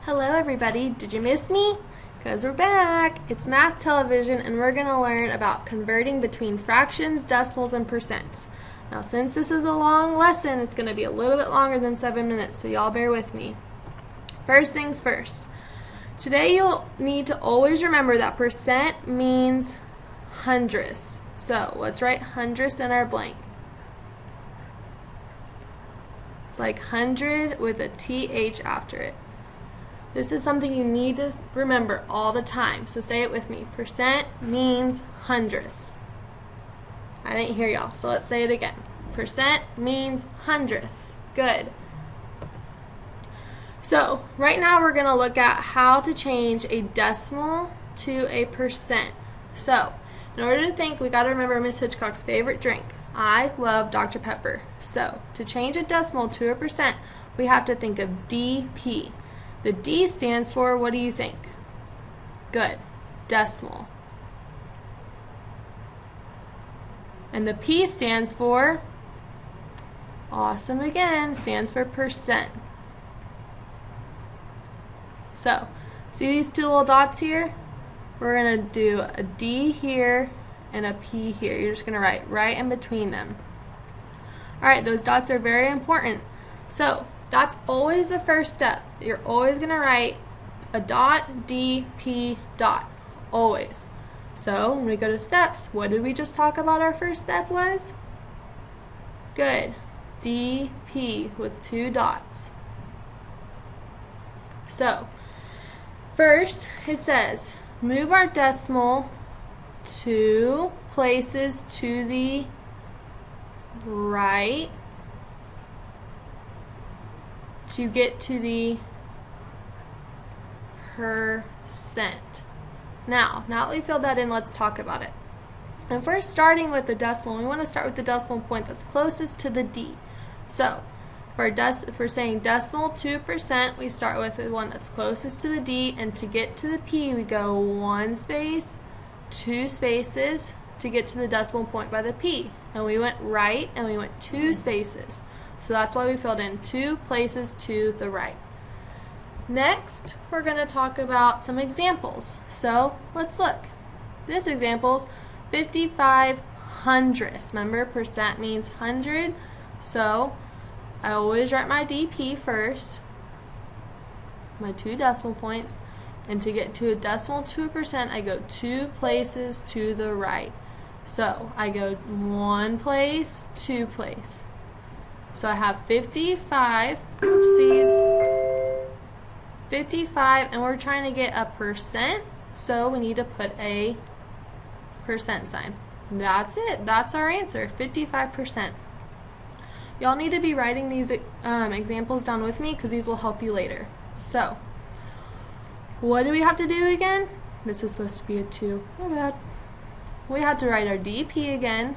Hello everybody, did you miss me? Because we're back! It's Math Television and we're going to learn about converting between fractions, decimals, and percents. Now since this is a long lesson, it's going to be a little bit longer than 7 minutes, so y'all bear with me. First things first. Today you'll need to always remember that percent means hundredths. So let's write hundredths in our blank. It's like 100 with a TH after it. This is something you need to remember all the time, so say it with me. Percent means hundredths. I didn't hear y'all, so let's say it again. Percent means hundredths. Good. So, right now we're going to look at how to change a decimal to a percent. So, in order to think, we got to remember Miss Hitchcock's favorite drink. I love Dr. Pepper. So, to change a decimal to a percent, we have to think of DP. The D stands for, what do you think? Good. Decimal. And the P stands for, awesome again, stands for percent. So, see these two little dots here? We're going to do a D here and a P here. You're just going to write right in between them. Alright, those dots are very important. So, that's always the first step. You're always going to write a dot, D, P, dot. Always. So, when we go to steps, what did we just talk about our first step was? Good. D, P with two dots. So, first it says, move our decimal 2 places to the right to get to the percent. Now that we filled that in, let's talk about it. And first, starting with the decimal, we want to start with the decimal point that's closest to the D. So, for saying decimal to percent, we start with the one that's closest to the D, and to get to the P, we go 1 space, 2 spaces to get to the decimal point by the P. And we went right, and we went 2 spaces. So that's why we filled in 2 places to the right. Next, we're going to talk about some examples. So let's look. This example's 55 hundredths. Remember, percent means 100. So I always write my DP first, my 2 decimal points, and to get to a decimal to a percent, I go 2 places to the right. So I go 1 place, 2 place. So I have 55, oopsies, 55, and we're trying to get a percent, so we need to put a percent sign. That's it. That's our answer, 55%. Y'all need to be writing these examples down with me because these will help you later. So, what do we have to do again? This is supposed to be a 2. My bad. We have to write our DP again.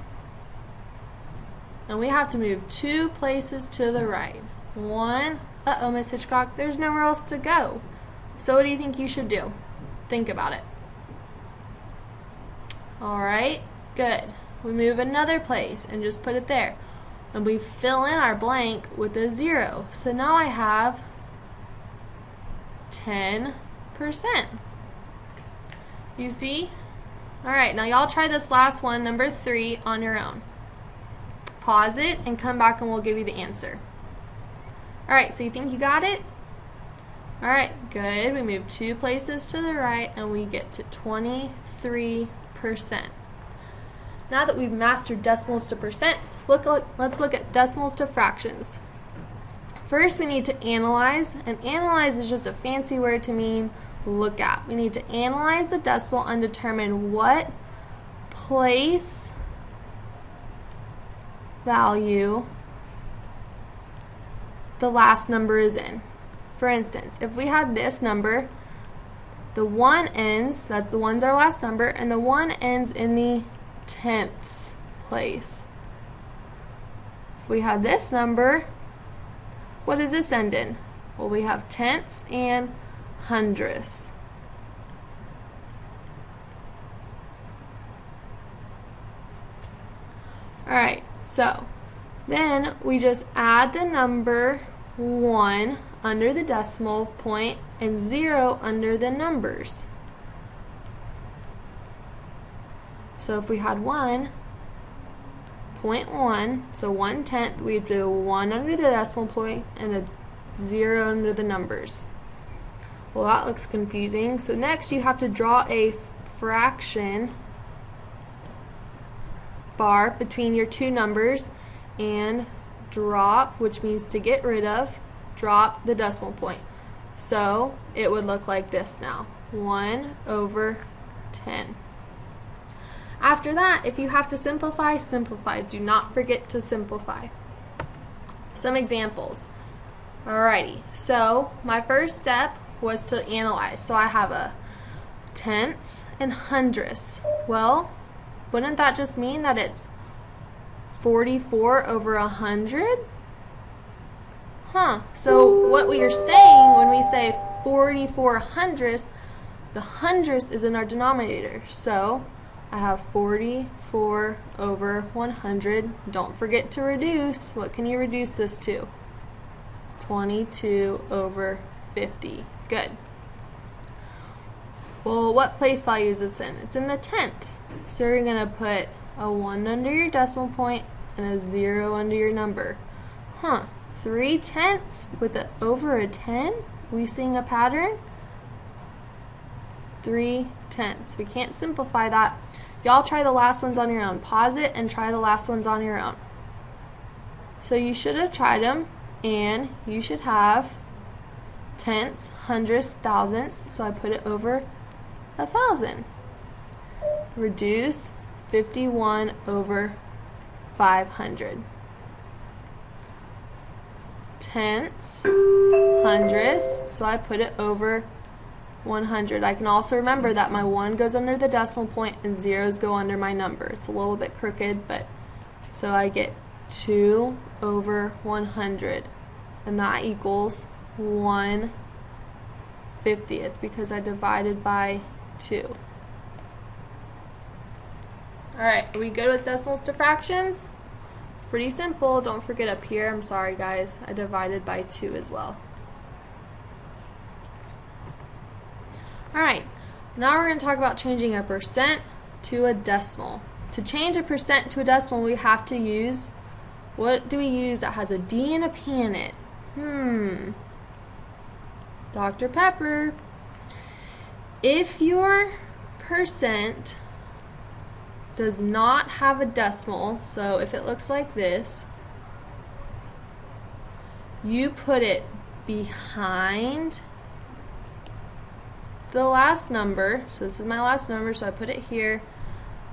And we have to move 2 places to the right. 1. Uh-oh, Miss Hitchcock, there's nowhere else to go. So what do you think you should do? Think about it. Alright, good. We move another place and just put it there. And we fill in our blank with a 0. So now I have 10%. You see? Alright, now y'all try this last one, number 3, on your own. Pause it and come back and we'll give you the answer. Alright, so you think you got it? Alright, good. We move 2 places to the right and we get to 23%. Now that we've mastered decimals to percents, let's look at decimals to fractions. First, we need to analyze, and analyze is just a fancy word to mean look at. We need to analyze the decimal and determine what place value the last number is in. For instance, if we had this number, the 1 ends, that's the 1's our last number, and the 1 ends in the tenths place. If we had this number, what does this end in? Well, we have tenths and hundredths. Alright, so then we just add the number 1 under the decimal point and 0 under the numbers. So if we had 1.1, so 1/10, we'd do 1 under the decimal point and a 0 under the numbers. Well, that looks confusing. So next you have to draw a fraction bar between your two numbers and drop, which means to get rid of, drop the decimal point. So it would look like this now, 1/10. After that, if you have to simplify, simplify. Do not forget to simplify. Some examples. Alrighty, so my first step was to analyze. So I have a tenths and hundredths. Well, wouldn't that just mean that it's 44/100? So what we are saying when we say 44 hundredths, the hundredths is in our denominator. So I have 44/100. Don't forget to reduce. What can you reduce this to? 22/50. Good. Well, what place value is this in? It's in the tenths. So you're going to put a 1 under your decimal point and a 0 under your number. 3/10 with over a 10? We seeing a pattern? 3/10. We can't simplify that. Y'all try the last ones on your own. Pause it and try the last ones on your own. So you should have tried them, and you should have tenths, hundredths, thousandths. So I put it over 1,000. Reduce 51/500. Tenths, hundredths, so I put it over 100. I can also remember that my 1 goes under the decimal point and 0s go under my number. It's a little bit crooked, but so I get 2/100, and that equals 1/50th because I divided by 2. Alright, are we good with decimals to fractions? It's pretty simple. Don't forget up here, I'm sorry guys, I divided by 2 as well. Alright, now we're going to talk about changing a percent to a decimal. To change a percent to a decimal, we have to use, what do we use that has a D and a P in it? Dr. Pepper. If your percent does not have a decimal, so if it looks like this, you put it behind the last number. So this is my last number, so I put it here,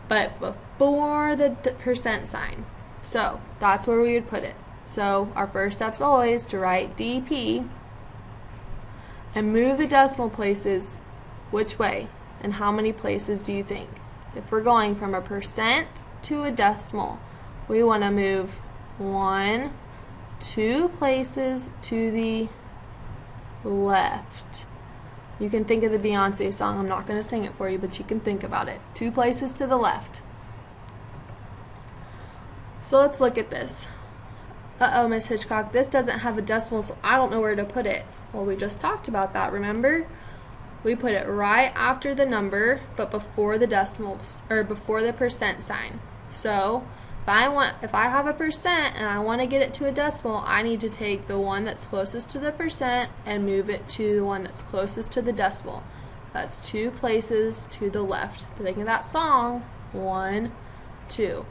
but before the percent sign. So that's where we would put it. So our first step's always to write DP and move the decimal places which way, and how many places do you think? If we're going from a percent to a decimal, we want to move 1, 2 places to the left. You can think of the Beyonce song. I'm not going to sing it for you, but you can think about it. 2 places to the left. So let's look at this. Uh-oh, Miss Hitchcock, this doesn't have a decimal, so I don't know where to put it. Well, we just talked about that, remember? We put it right after the number, but before the decimals, or before the percent sign. So if I have a percent and I want to get it to a decimal, I need to take the one that's closest to the percent and move it to the one that's closest to the decimal. That's 2 places to the left. Think of that song. 1, 2.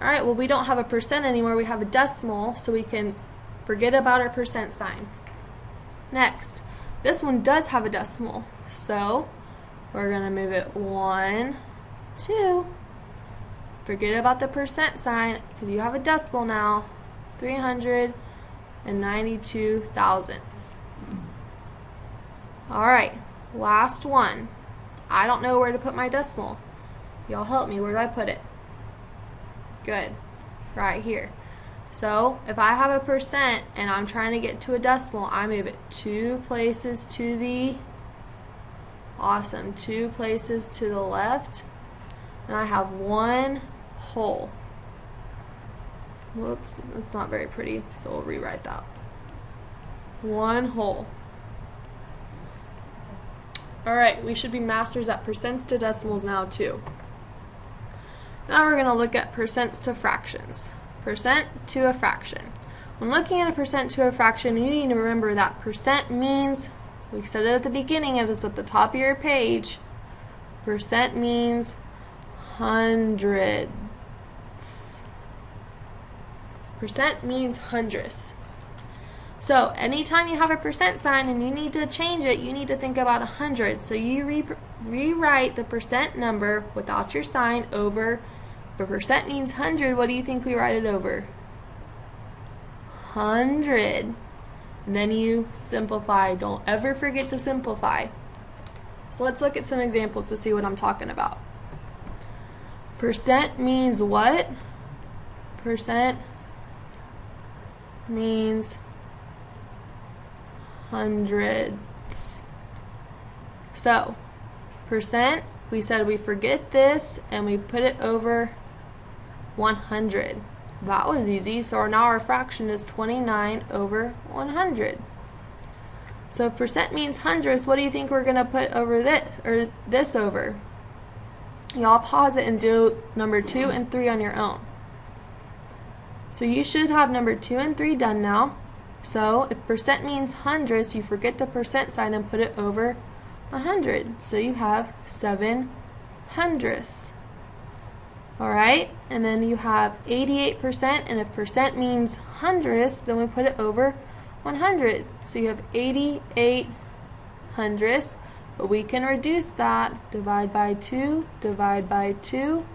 Alright, well, we don't have a percent anymore, we have a decimal, so we can forget about our percent sign. Next, this one does have a decimal, so we're going to move it 1, 2. Forget about the percent sign because you have a decimal now. 392 thousandths. Alright, last one. I don't know where to put my decimal. Y'all help me. Where do I put it? Good. Right here. So if I have a percent and I'm trying to get to a decimal, I move it 2 places to the 2 places to the left, and I have 1 whole. Whoops, that's not very pretty, so we'll rewrite that. 1 whole. Alright, we should be masters at percents to decimals now too. Now we're going to look at percents to fractions. Percent to a fraction. When looking at a percent to a fraction, you need to remember that percent means, we said it at the beginning and it's at the top of your page, percent means hundreds. Percent means hundredths. So anytime you have a percent sign and you need to change it, you need to think about 100. So you rewrite the percent number without your sign over. If a percent means 100, what do you think we write it over? 100. And then you simplify. Don't ever forget to simplify. So let's look at some examples to see what I'm talking about. Percent means what? Percent means hundreds. So, percent, we said we forget this and we put it over 100. That was easy. So now our fraction is 29 over 100. So if percent means hundredths, what do you think we're going to put over this, or this over? Y'all pause it and do number 2 and 3 on your own. So you should have number 2 and 3 done now. So if percent means hundredths, you forget the percent sign and put it over 100. So you have 7 hundredths. Alright, and then you have 88%, and if percent means hundredths, then we put it over 100. So you have 88 hundredths, but we can reduce that. Divide by 2, divide by 2.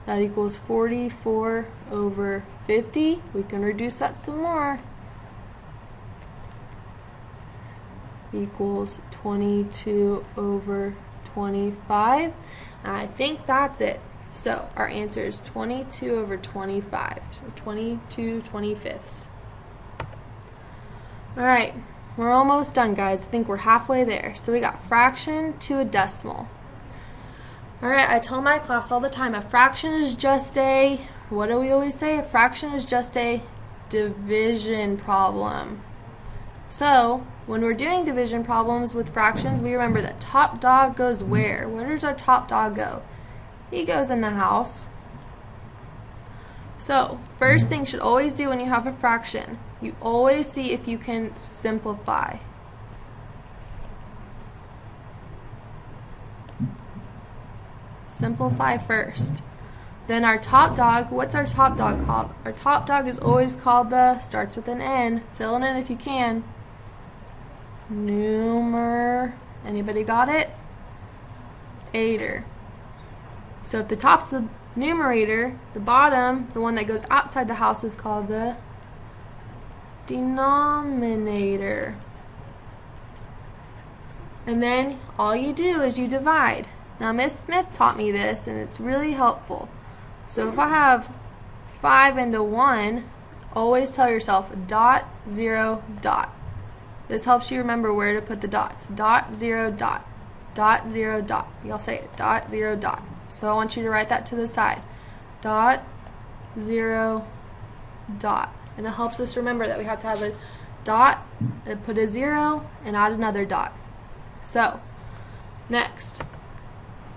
That equals 44 over 50. We can reduce that some more. Equals 22 over 25. And I think that's it. So our answer is 22 over 25, or 22 25ths. Alright, we're almost done, guys. I think we're halfway there. So we got fraction to a decimal. Alright, I tell my class all the time, a fraction is just a, what do we always say? A fraction is just a division problem. So, when we're doing division problems with fractions, we remember that top dog goes where? Where does our top dog go? He goes in the house. So, first thing you should always do when you have a fraction, you always see if you can simplify. Simplify first. Then our top dog, what's our top dog called? Our top dog is always called the, starts with an N, fill it in if you can. Anybody got it? Ater. So if the top's the numerator, the bottom, the one that goes outside the house, is called the denominator. And then all you do is you divide. Now Miss Smith taught me this and it's really helpful. So if I have 5 into 1, always tell yourself dot, 0, dot. This helps you remember where to put the dots. Dot, 0, dot. Dot, 0, dot. Y'all say it. Dot, 0, dot. So I want you to write that to the side. Dot, 0, dot. And it helps us remember that we have to have a dot, and put a 0, and add another dot. So, next,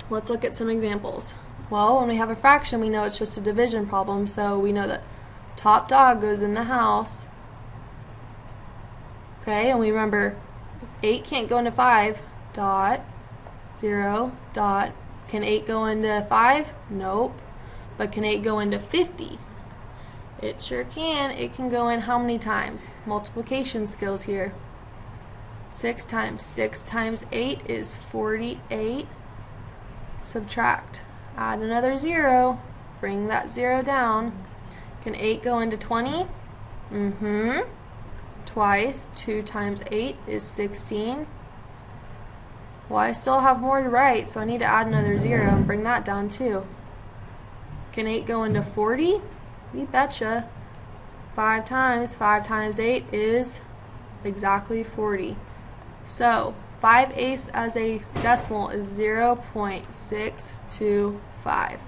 let's look at some examples. Well, when we have a fraction, we know it's just a division problem, so we know that top dog goes in the house. Okay, and we remember 8 can't go into 5, dot, 0, dot. Can 8 go into 5? Nope. But can 8 go into 50? It sure can. It can go in how many times? Multiplication skills here. 6 times. 6 times 8 is 48. Subtract. Add another 0. Bring that 0 down. Can 8 go into 20? Twice. 2 times 8 is 16. Well, I still have more to write, so I need to add another 0 and bring that down too. Can 8 go into 40? You betcha. 5 times 8 is exactly 40. So, 5/8 as a decimal is 0.625.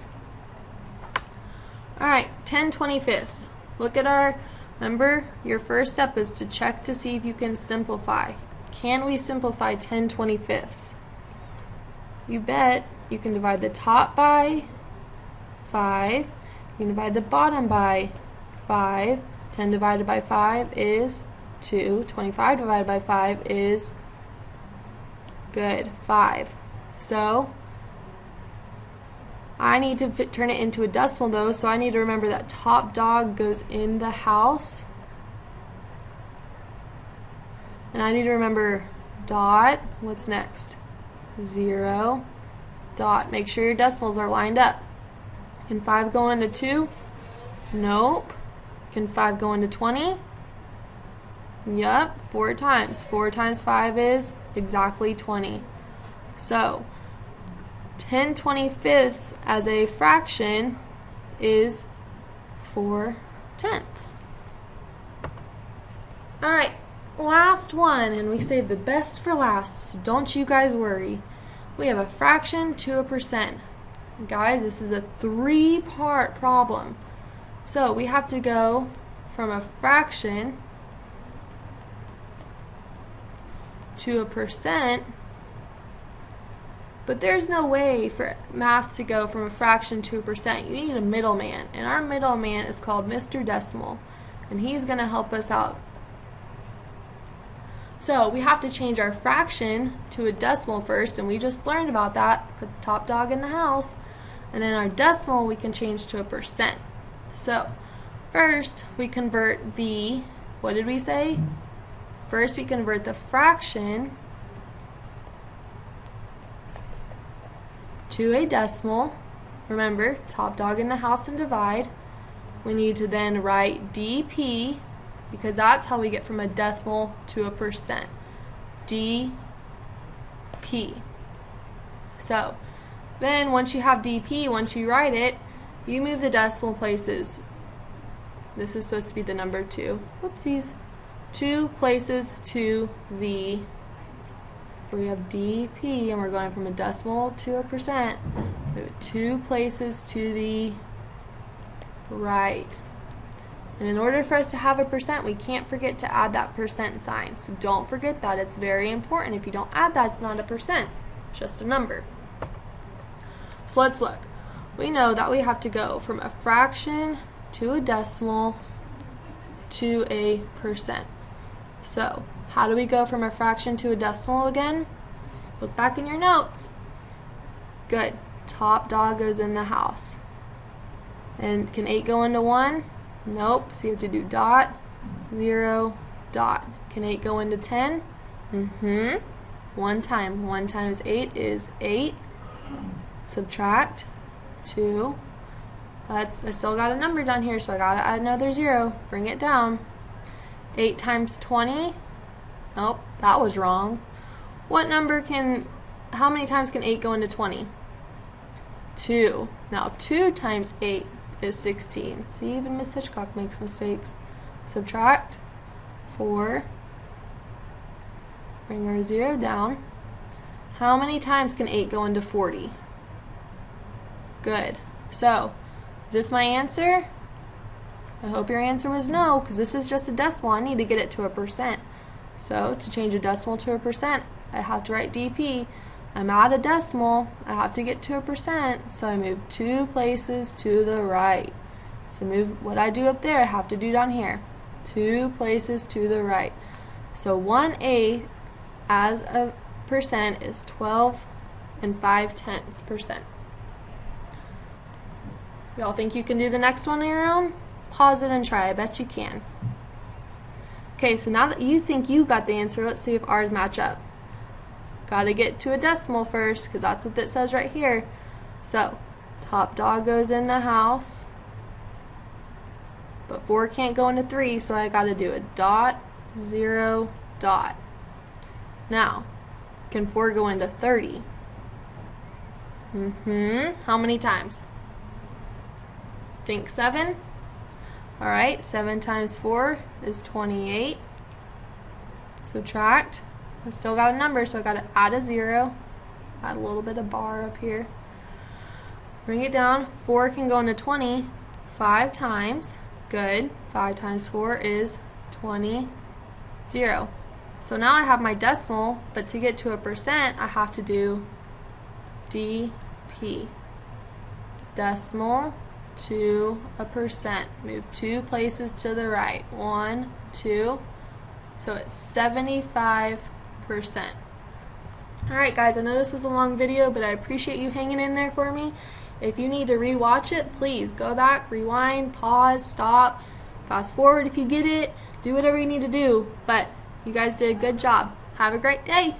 Alright, 10 25ths. Look at my Remember, your first step is to check to see if you can simplify. Can we simplify 10/25ths? You bet. You can divide the top by 5. You can divide the bottom by 5. 10 divided by 5 is 2. 25 divided by 5 is, good, 5. So I need to turn it into a decimal though, so I need to remember that top dog goes in the house. And I need to remember dot, what's next? 0, dot. Make sure your decimals are lined up. Can 5 go into 2? Nope. Can 5 go into 20? Yup, 4 times. 4 times 5 is exactly 20. So 10/25ths as a fraction is 4/10. Alright, last one, and we saved the best for last, so don't you guys worry. We have a fraction to a percent. Guys, this is a 3-part problem. So we have to go from a fraction to a percent, but there's no way for math to go from a fraction to a percent. You need a middleman, and our middleman is called Mr. Decimal, and he's going to help us out. So we have to change our fraction to a decimal first, and we just learned about that. Put the top dog in the house, and then our decimal we can change to a percent. So first we convert the, what did we say? First we convert the fraction to a decimal. Remember, top dog in the house and divide. We need to then write dp, because that's how we get from a decimal to a percent. dp. So then once you have dp, once you write it, you move the decimal places. This is supposed to be the number 2. Whoopsies. 2 places to the, we have dp, and we're going from a decimal to a percent. Move it 2 places to the right. And in order for us to have a percent, we can't forget to add that percent sign. So don't forget that. It's very important. If you don't add that, it's not a percent. It's just a number. So let's look. We know that we have to go from a fraction to a decimal to a percent. So how do we go from a fraction to a decimal again? Look back in your notes. Good. Top dog goes in the house. And can 8 go into 1? Nope. So you have to do dot, 0, dot. Can 8 go into 10? One time. 1 times 8 is 8. Subtract 2. I still got a number down here, so I gotta add another 0. Bring it down. 8 times 20. Nope, that was wrong. What number can, how many times can 8 go into 20? 2. Now 2 times 8 is 16. See, even Miss Hitchcock makes mistakes. Subtract 4. Bring our 0 down. How many times can 8 go into 40? Good. So, is this my answer? I hope your answer was no, because this is just a decimal. I need to get it to a percent. So, to change a decimal to a percent, I have to write dp. I'm at a decimal. I have to get to a percent, so I move 2 places to the right. So move what I do up there, I have to do down here. 2 places to the right. So 1/8 as a percent is 12 5/10%. Y'all think you can do the next one on your own? Pause it and try. I bet you can. Okay, so now that you think you got the answer, let's see if ours match up. Gotta get to a decimal first, because that's what it says right here. So, top dog goes in the house, but 4 can't go into 3, so I gotta do a dot, 0, dot. Now, can 4 go into 30? How many times? Think 7? Alright, 7 times 4 is 28. Subtract. I still got a number, so I got to add a 0. Add a little bit of bar up here. Bring it down. 4 can go into 20 5 times. Good. 5 times 4 is 20. 0. So now I have my decimal, but to get to a percent, I have to do dp. Decimal to a percent. Move 2 places to the right. 1, 2. So it's 75%. Alright guys, I know this was a long video, but I appreciate you hanging in there for me. If you need to rewatch it, please go back, rewind, pause, stop, fast forward if you get it, do whatever you need to do. But you guys did a good job. Have a great day.